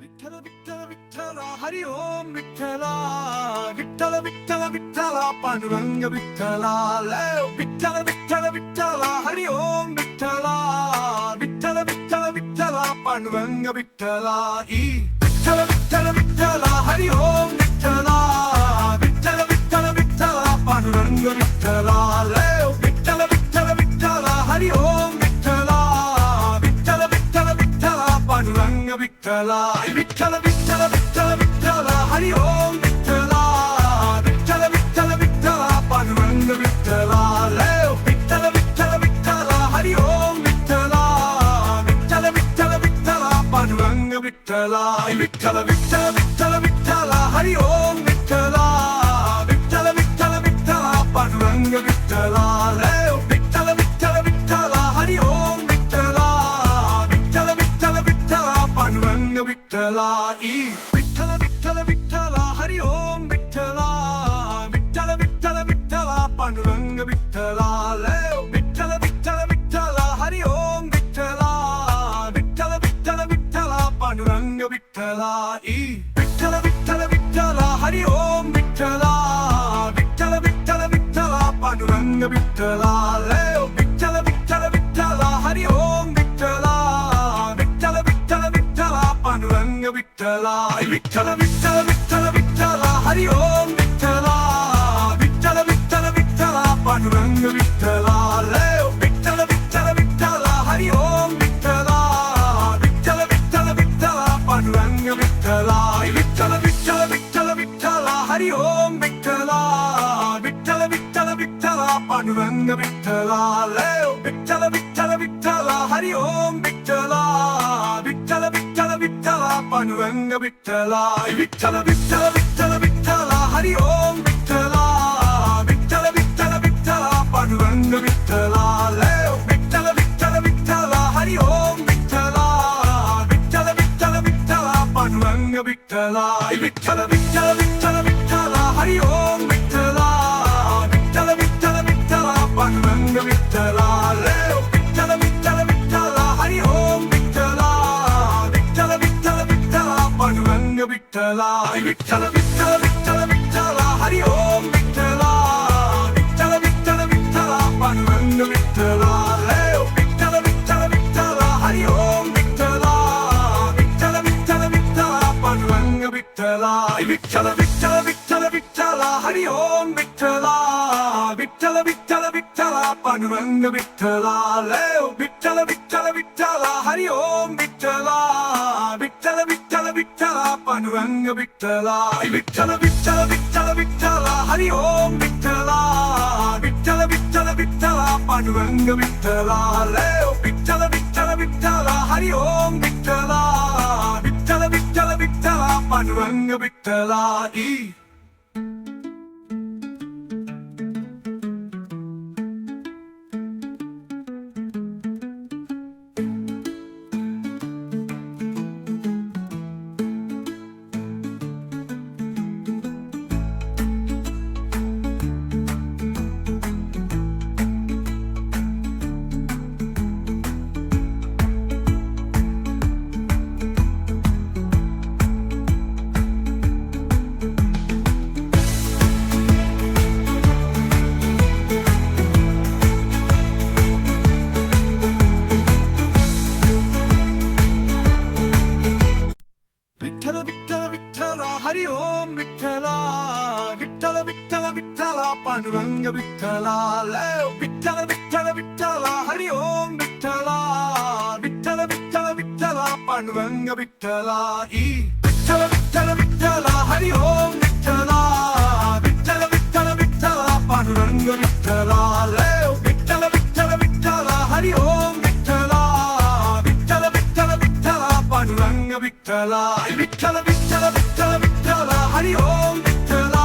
विठ्ठल विठ्ठल विठ्ठल हरि ओम विठ्ठला विठ्ठल विठ्ठल विठ्ठल पांडुरंग विठ्ठला विठ्ठल विठ्ठल विठ्ठल हरि ओम विठ्ठला विठ्ठल विठ्ठल विठ्ठल पांडुरंग विठ्ठला विठ्ठल विठ्ठल विठ्ठल हरि ओम विठ्ठला विठ्ठल विठ्ठल विठ्ठल पांडुरंग विठ्ठला विठ्ठल विठ्ठल विठ्ठल हरि ओम विठ्ठला विठ्ठल विठ्ठल विठ्ठल पांडुरंग विठ्ठला विठ्ठल विठ्ठल विठ्ठल विठ्ठल हरि ओम विठ्ठला विठ्ठल विठ्ठल विठ्ठल पांडुरंग विठ्ठला विठ्ठल विठ्ठल विठ्ठल हरि ओम विठ्ठला विठ्ठल विठ्ठल विठ्ठल पांडुरंग विठ्ठला विठ्ठल विठ्ठल विठ्ठल विठ्ठल हरि ओम विठ्ठला विठ्ठल विठ्ठल विठ्ठल पांडुरंग विठ्ठला विठ्ठल विठ्ठल विठ्ठल हरि ओम विठ्ठला विठ्ठल विठ्ठल विठ्ठल पांडुरंग विठ्ठला विठ्ठल विठ्ठल विठ्ठल हरि ओम विठ्ठला विठ्ठल विठ्ठल विठ्ठल पांडुरंग विठ्ठला विठ्ठल विठ्ठल विठ्ठल हरि ओम विठ्ठला विठ्ठल विठ्ठल विठ्ठल पांडुरंग विठ्ठला विठ्ठल विठ्ठल विठ्ठल हरि ओम विठ्ठला विठ्ठल विठ्ठल विठ्ठल पांडुरंग विठ्ठला विठ्ठल विठ्ठल विठ्ठल हरि ओम विठ्ठला विठ्ठल विठ्ठल विठ्ठल पांडुरंग विठ्ठला विठ्ठल विठ्ठल विठ्ठल विठ्ठल हरि ओम विठ्ठला विठ्ठल विठ्ठल विठ्ठल पांडुरंग विठ्ठला विठ्ठल विठ्ठल विठ्ठल हरि ओम विठ्ठला विठ्ठल विठ्ठल विठ्ठल पांडुरंग विठ्ठला विठ्ठल विठ्ठल विठ्ठल विठ्ठल हरि ओम विठ्ठला विठ्ठल विठ्ठल विठ्ठल पांडुरंग विठ्ठला विठ्ठल विठ्ठल विठ्ठल हरि ओम विठ्ठला विठ्ठल विठ्ठल विठ्ठल पांडुरंग विठ्ठला विठ्ठल विठ्ठल विठ्ठल विठ्ठल हरि ओम विठ्ठला विठ्ठल विठ्ठल विठ्ठल पांडुरंग विठ्ठला विठ्ठल विठ्ठल विठ्ठल हरि ओम विठ्ठला विठ्ठल विठ्ठल विठ्ठल पांडुरंग विठ्ठला विठ्ठल विठ्ठल विठ्ठल विठ्ठल हरि ओम विठ्ठला विठ्ठल विठ्ठल विठ्ठल पांडुरंग विठ्ठला विठ्ठल विठ्ठल विठ्ठल हरि ओम विठ्ठला विठ्ठल विठ्ठल विठ्ठल पांडुरंग विठ्ठला विठ्ठल विठ्ठल विठ्ठल विठ्ठल हरि ओम विठ्ठला विठ्ठल विठ्ठल विठ्ठल पांडुरंग विठ्ठला विठ्ठल विठ्ठल विठ्ठल हरि ओम विठ्ठला विठ्ठल विठ्ठल विठ्ठल पांडुरंग विठ्ठला विठ्ठल विठ्ठल विठ्ठल विठ्ठल हरि ओम विठ्ठला विठ्ठल विठ्ठल विठ्ठल पांडुरंग विठ्ठला विठ्ठल विठ्ठल विठ्ठल हरि ओम विठ्ठला विठ्ठल विठ्ठल विठ्ठल पांडुरंग विठ्ठला विठ्ठल विठ्ठल विठ्ठल विठ्ठल हरि ओम विठ्ठला विठ्ठल विठ्ठल विठ्ठल पांडुरंग विठ्ठला विठ्ठल विठ्ठल विठ्ठल हरि ओम विठ्ठला विठ्ठल विठ्ठल विठ्ठल पांडुरंग विठ्ठला विठ्ठल विठ्ठल विठ्ठल हरि ओम विठ्ठला विठ्ठल विठ्ठल विठ्ठल पांडुरंग विठ्ठला विठ्ठल विठ्ठल विठ्ठल हरि ओम विठ्ठला विठ्ठल विठ्ठल विठ्ठल पांडुरंग विठ्ठला विठ्ठल विठ्ठल विठ्ठल हरि ओम विठ्ठला विठ्ठल विठ्ठल विठ्ठल पांडुरंग विठ्ठला विठ्ठल विठ्ठल विठ्ठल हरि ओम विठ्ठला विठ्ठल विठ्ठल विठ्ठल पांडुरंग विठ्ठला विठ्ठल विठ्ठल विठ्ठल विठ्ठल हरि ओम विठ्ठला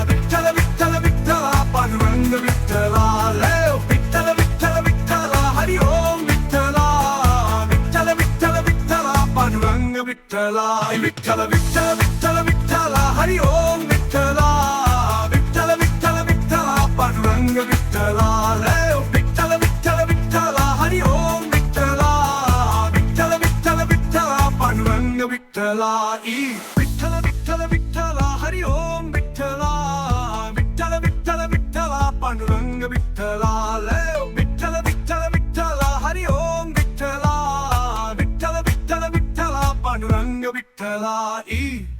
विठ्ठल विठ्ठल विठ्ठल पांडुरंग विठ्ठला विठ्ठल विठ्ठल विठ्ठल हरि ओम विठ्ठला विठ्ठल विठ्ठल विठ्ठल पांडुरंग विठ्ठला विठ्ठल विठ्ठल विठ्ठल विठ्ठल हरि ओम विठ्ठला विठ्ठल विठ्ठल विठ्ठल पांडुरंग विठ्ठला विठ्ठल विठ्ठल विठ्ठल हरि ओम विठ्ठला विठ्ठल विठ्ठल विठ्ठल पांडुरंग विठ्ठला विठ्ठल विठ्ठल विठ्ठला हरी ओम विठ्ठला विठ्ठल विठ्ठल विठ्ठला पांडुरंग विठ्ठला विठ्ठल विठ्ठल विठ्ठला हरी ओम विठ्ठला विठ्ठल विठ्ठल विठ्ठला पांडुरंग विठ्ठला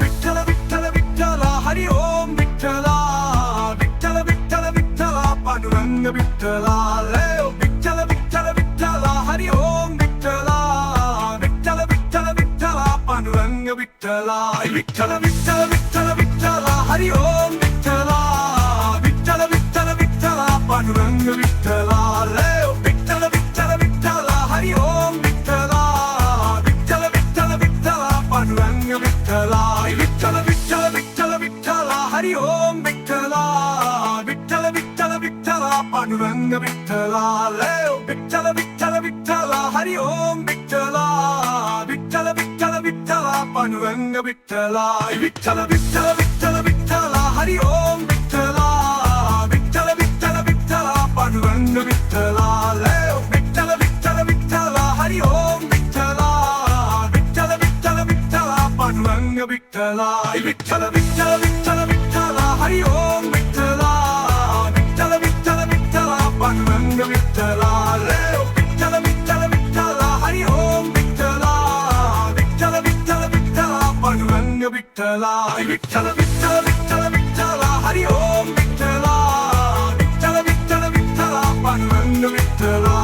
विठ्ठल विठ्ठल विठ्ठला हरी ओम विठ्ठला विठ्ठल विठ्ठल विठ्ठला पांडुरंग विठ्ठला विठ्ठल विठ्ठल विठ्ठला हरी ओम विठ्ठला विठ्ठल विठ्ठल विठ्ठला पांडुरंग विठ्ठला विठ्ठल विठ्ठल विठ्ठल विठ्ठला हरी ओम विठ्ठला विठ्ठल विठ्ठल विठ्ठला पांडुरंग विठ्ठला विठ्ठल विठ्ठल विठ्ठला हरी ओम विठ्ठला विठ्ठल विठ्ठल विठ्ठला पांडुरंग विठ्ठला विठ्ठल विठ्ठल विठ्ठल विठ्ठला हरी ओम विठ्ठला विठ्ठल विठ्ठल विठ्ठला पांडुरंग विठ्ठला विठ्ठल विठ्ठल विठ्ठला हरी ओम विठ्ठला विठ्ठल विठ्ठल विठ्ठला पांडुरंग विठ्ठला विठ्ठल विठ्ठल विठ्ठल विठ्ठला हरी ओम विठ्ठला विठ्ठल विठ्ठल विठ्ठला पांडुरंग विठ्ठला विठ्ठल विठ्ठल विठ्ठला हरी ओम विठ्ठला विठ्ठल विठ्ठल विठ्ठला पांडुरंग विठ्ठला विठ्ठल विठ्ठल विठ्ठल विठ्ठला हरी ओम विठ्ठला विठ्ठल विठ्ठल विठ्ठला पांडुरंग विठ्ठला विठ्ठल विठ्ठल विठ्ठला हरी ओम विठ्ठला विठ्ठल विठ्ठल विठ्ठला पांडुरंग विठ्ठला विठ्ठल विठ्ठल विठ्ठल विठ्ठला हरी ओम विठ्ठला विठ्ठल विठ्ठल विठ्ठला पांडुरंग विठ्ठला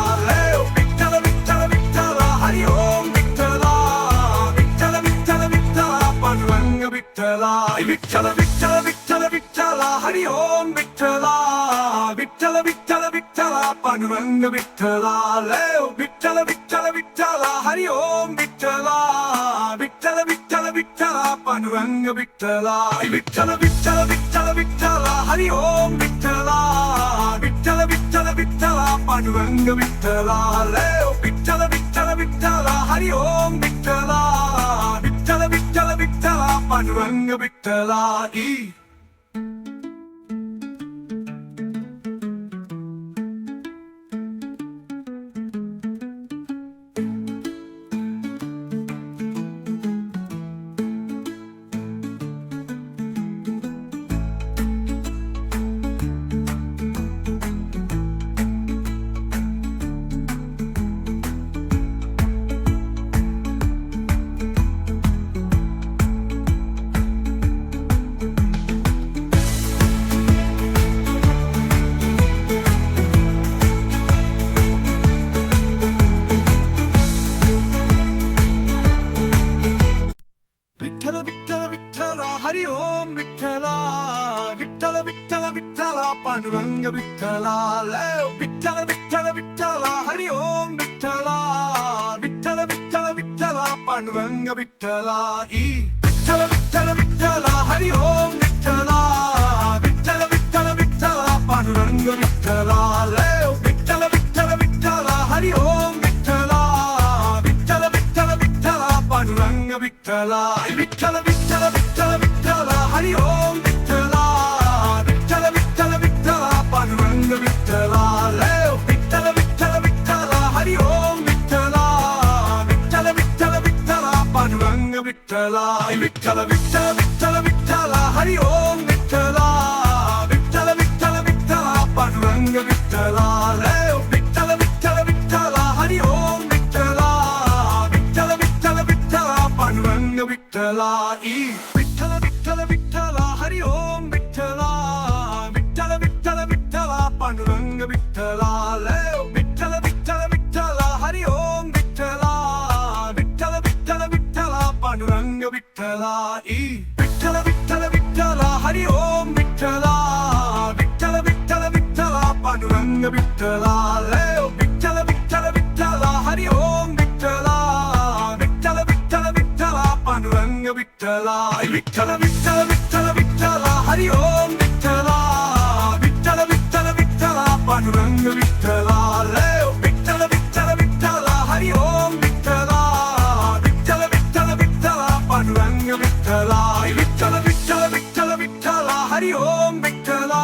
विठ्ठल विठ्ठल विठ्ठला हरी ओम विठ्ठला विठ्ठल विठ्ठल विठ्ठला पांडुरंग विठ्ठला विठ्ठल विठ्ठल विठ्ठल विठ्ठला हरी ओम विठ्ठला विठ्ठल विठ्ठल विठ्ठला पांडुरंग विठ्ठला विठ्ठल विठ्ठल विठ्ठला हरी ओम विठ्ठला विठ्ठल विठ्ठल विठ्ठला पांडुरंग विठ्ठला विठ्ठल विठ्ठल विठ्ठल विठ्ठला हरी ओम विठ्ठला विठ्ठल विठ्ठल विठ्ठला पांडुरंग विठ्ठला विठ्ठल विठ्ठल विठ्ठला हरी ओम विठ्ठला विठ्ठल विठ्ठल विठ्ठला पांडुरंग विठ्ठला विठ्ठल विठ्ठल विठ्ठला हरी ओम विठ्ठला विठ्ठल विठ्ठल विठ्ठला पांडुरंग विठ्ठला विठ्ठल विठ्ठल विठ्ठला हरी ओम विठ्ठला विठ्ठल विठ्ठल विठ्ठला पांडुरंग विठ्ठला विठ्ठल विठ्ठल विठ्ठला हरी ओम विठ्ठला विठ्ठल विठ्ठल विठ्ठला पांडुरंग विठ्ठला विठ्ठल विठ्ठल विठ्ठला हरी ओम विठ्ठला विठ्ठल विठ्ठल विठ्ठला पांडुरंग विठ्ठला विठ्ठल विठ्ठल विठ्ठल विठ्ठला हरी ओम विठ्ठला विठ्ठल विठ्ठल विठ्ठला पांडुरंग विठ्ठला विठ्ठल विठ्ठल विठ्ठला हरी ओम विठ्ठला विठ्ठल विठ्ठल विठ्ठला पांडुरंग विठ्ठला विठ्ठल विठ्ठल विठ्ठल विठ्ठला हरी ओम विठ्ठला विठ्ठल विठ्ठल विठ्ठला पांडुरंग विठ्ठला विठ्ठल विठ्ठल विठ्ठला हरी ओम विठ्ठला विठ्ठल विठ्ठल विठ्ठला पांडुरंग विठ्ठला विठ्ठल विठ्ठल विठ्ठला हरी ओम विठ्ठला विठ्ठल विठ्ठल विठ्ठला पांडुरंग विठ्ठला विठ्ठल विठ्ठल विठ्ठला हरी ओम विठ्ठला विठ्ठल विठ्ठल विठ्ठला पांडुरंग विठ्ठला विठ्ठल विठ्ठल विठ्ठला हरी ओम विठ्ठला विठ्ठल विठ्ठल विठ्ठला पांडुरंग विठ्ठला विठ्ठल विठ्ठल विठ्ठला हरी ओम विठ्ठला विठ्ठल विठ्ठल विठ्ठला पांडुरंग विठ्ठला विठ्ठल विठ्ठल विठ्ठल विठ्ठला हरी ओम विठ्ठला विठ्ठल विठ्ठल विठ्ठला पांडुरंग विठ्ठला विठ्ठल विठ्ठल विठ्ठला हरी ओम विठ्ठला विठ्ठल विठ्ठल विठ्ठला पांडुरंग विठ्ठला विठ्ठल विठ्ठल विठ्ठल विठ्ठला हरी ओम विठ्ठला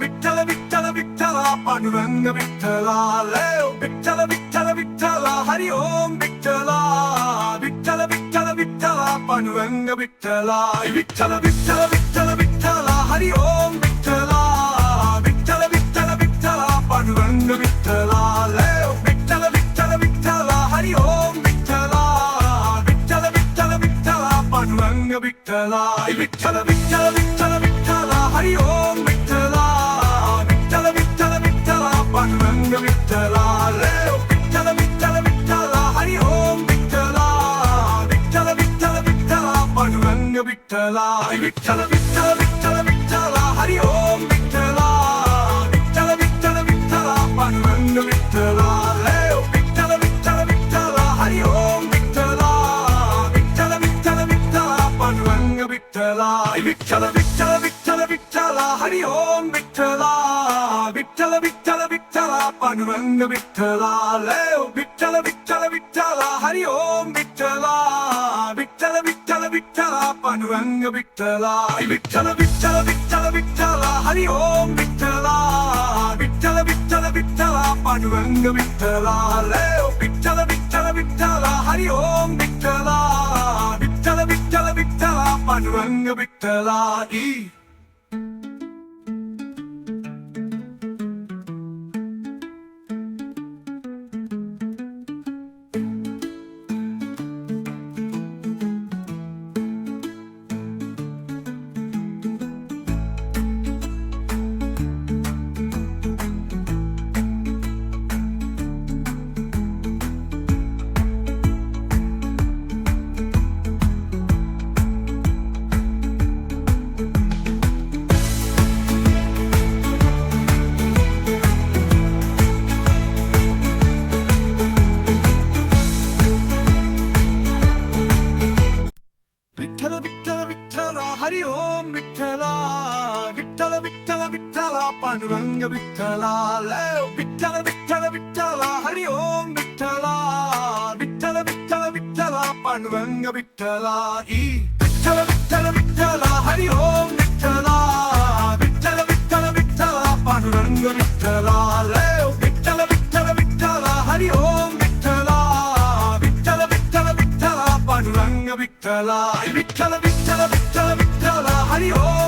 विठ्ठल विठ्ठल विठ्ठला पांडुरंग विठ्ठला विठ्ठल विठ्ठल विठ्ठला हरी ओम विठ्ठला विठ्ठल विठ्ठल विठ्ठला पांडुरंग विठ्ठला विठ्ठल विठ्ठल विठ्ठल विठ्ठला हरी ओम विठ्ठला विठ्ठल विठ्ठल विठ्ठला पांडुरंग विठ्ठला लय विठ्ठल विठ्ठल विठ्ठला हरी ओम विठ्ठला विठ्ठल विठ्ठल विठ्ठला पांडुरंग विठ्ठला विठ्ठल विठ्ठल विठ्ठल विठ्ठला हरी ओम विठ्ठला विठ्ठल विठ्ठल विठ्ठला पांडुरंग विठ्ठला लय विठ्ठल विठ्ठल विठ्ठला हरी ओम विठ्ठला विठ्ठल विठ्ठल विठ्ठला पांडुरंग विठ्ठला विठ्ठल विठ्ठल विठ्ठल विठ्ठला हरी ओम विठ्ठला विठ्ठल विठ्ठल विठ्ठला पांडुरंग विठ्ठला लय विठ्ठल विठ्ठल विठ्ठला हरी ओम विठ्ठला विठ्ठल विठ्ठल विठ्ठला पांडुरंग विठ्ठला विठ्ठल विठ्ठल विठ्ठल विठ्ठला हरी ओम विठ्ठला विठ्ठल विठ्ठल विठ्ठला पांडुरंग विठ्ठला लय विठ्ठल विठ्ठल विठ्ठला हरी ओम विठ्ठला विठ्ठल विठ्ठल विठ्ठला पांडुरंग विठ्ठला विठ्ठल विठ्ठल विठ्ठल विठ्ठला हरी ओम विठ्ठला विठ्ठल विठ्ठल विठ्ठला पांडुरंग विठ्ठला लय विठ्ठल विठ्ठल विठ्ठला हरी ओम विठ्ठला विठ्ठल विठ्ठल विठ्ठला पांडुरंग विठ्ठला विठ्ठल विठ्ठल विठ्ठला हरी ओम विठ्ठला विठ्ठल विठ्ठल विठ्ठला पांडुरंग विठ्ठला लय विठ्ठल विठ्ठल विठ्ठला हरी ओम विठ्ठला विठ्ठल विठ्ठल विठ्ठला पांडुरंग विठ्ठला विठ्ठल विठ्ठल विठ्ठला हरी ओम विठ्ठला विठ्ठल विठ्ठल विठ्ठला पांडुरंग विठ्ठला लय विठ्ठल विठ्ठल विठ्ठला हरी ओम विठ्ठला विठ्ठल विठ्ठल विठ्ठला पांडुरंग विठ्ठला विठ्ठल विठ्ठल विठ्ठल विठ्ठला हरी ओम